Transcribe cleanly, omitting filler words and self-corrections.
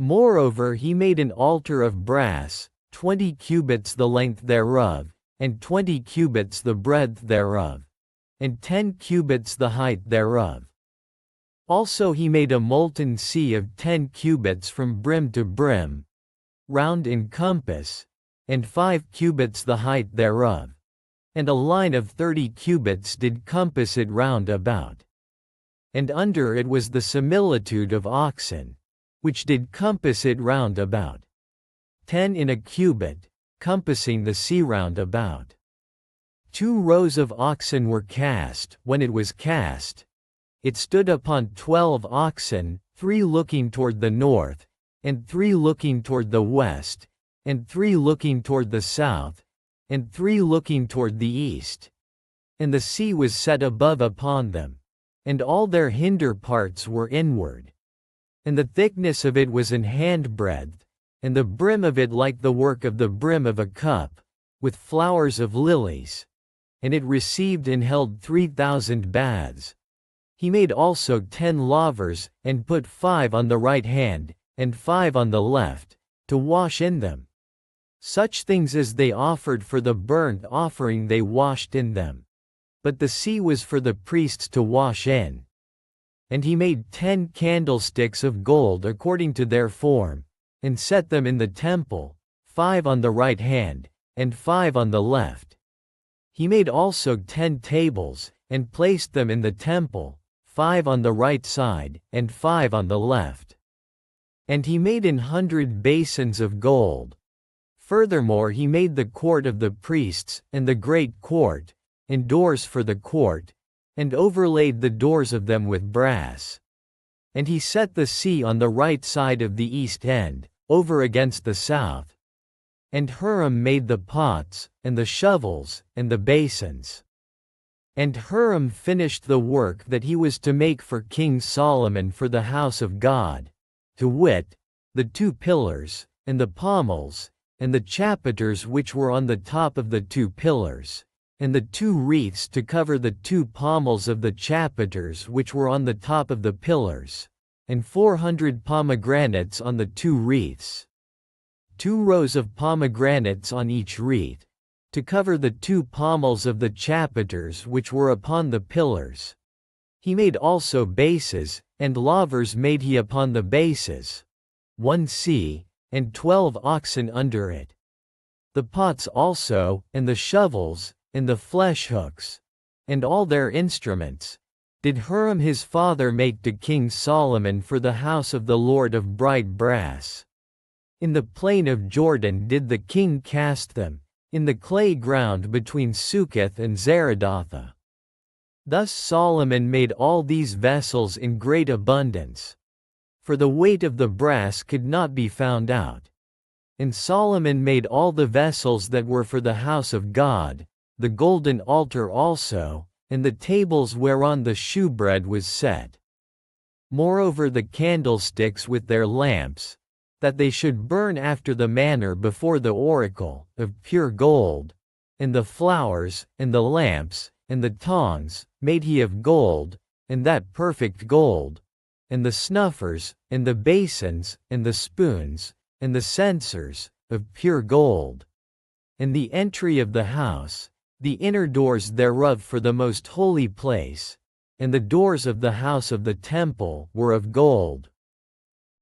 Moreover he made an altar of brass, 20 cubits the length thereof, and 20 cubits the breadth thereof, and 10 cubits the height thereof. Also he made a molten sea of 10 cubits from brim to brim, round in compass, and 5 cubits the height thereof. And a line of 30 cubits did compass it round about. And under it was the similitude of oxen, which did compass it round about. 10 in a cubit, compassing the sea round about. 2 rows of oxen were cast. When it was cast, it stood upon 12 oxen, 3 looking toward the north, and 3 looking toward the west, and 3 looking toward the south, and 3 looking toward the east. And the sea was set above upon them, and all their hinder parts were inward. And the thickness of it was an handbreadth, and the brim of it like the work of the brim of a cup, with flowers of lilies. And it received and held 3,000 baths. He made also 10 lavers, and put 5 on the right hand, and 5 on the left, to wash in them. Such things as they offered for the burnt offering they washed in them. But the sea was for the priests to wash in. And he made 10 candlesticks of gold according to their form, and set them in the temple, 5 on the right hand, and 5 on the left. He made also 10 tables, and placed them in the temple, 5 on the right side, and 5 on the left. And he made 100 basins of gold. Furthermore he made the court of the priests, and the great court, and doors for the court, and overlaid the doors of them with brass. And he set the sea on the right side of the east end, over against the south. And Huram made the pots, and the shovels, and the basins. And Huram finished the work that he was to make for King Solomon for the house of God, to wit, the 2 pillars, and the pommels, and the chapiters which were on the top of the 2 pillars, and the 2 wreaths to cover the 2 pommels of the chapiters which were on the top of the pillars, and 400 pomegranates on the 2 wreaths. 2 rows of pomegranates on each wreath, to cover the 2 pommels of the chapiters which were upon the pillars. He made also bases, and lavers made he upon the bases, 1 sea, and 12 oxen under it. The pots also, and the shovels, and the flesh hooks, and all their instruments, did Huram his father make to King Solomon for the house of the Lord of bright brass. In the plain of Jordan did the king cast them, in the clay ground between Succoth and Zaradatha. Thus Solomon made all these vessels in great abundance. For the weight of the brass could not be found out. And Solomon made all the vessels that were for the house of God, the golden altar also, and the tables whereon the shewbread was set. Moreover the candlesticks with their lamps, that they should burn after the manner before the oracle, of pure gold, and the flowers, and the lamps, and the tongs, made he of gold, and that perfect gold, and the snuffers, and the basins, and the spoons, and the censers, of pure gold. And the entry of the house, the inner doors thereof for the most holy place, and the doors of the house of the temple, were of gold.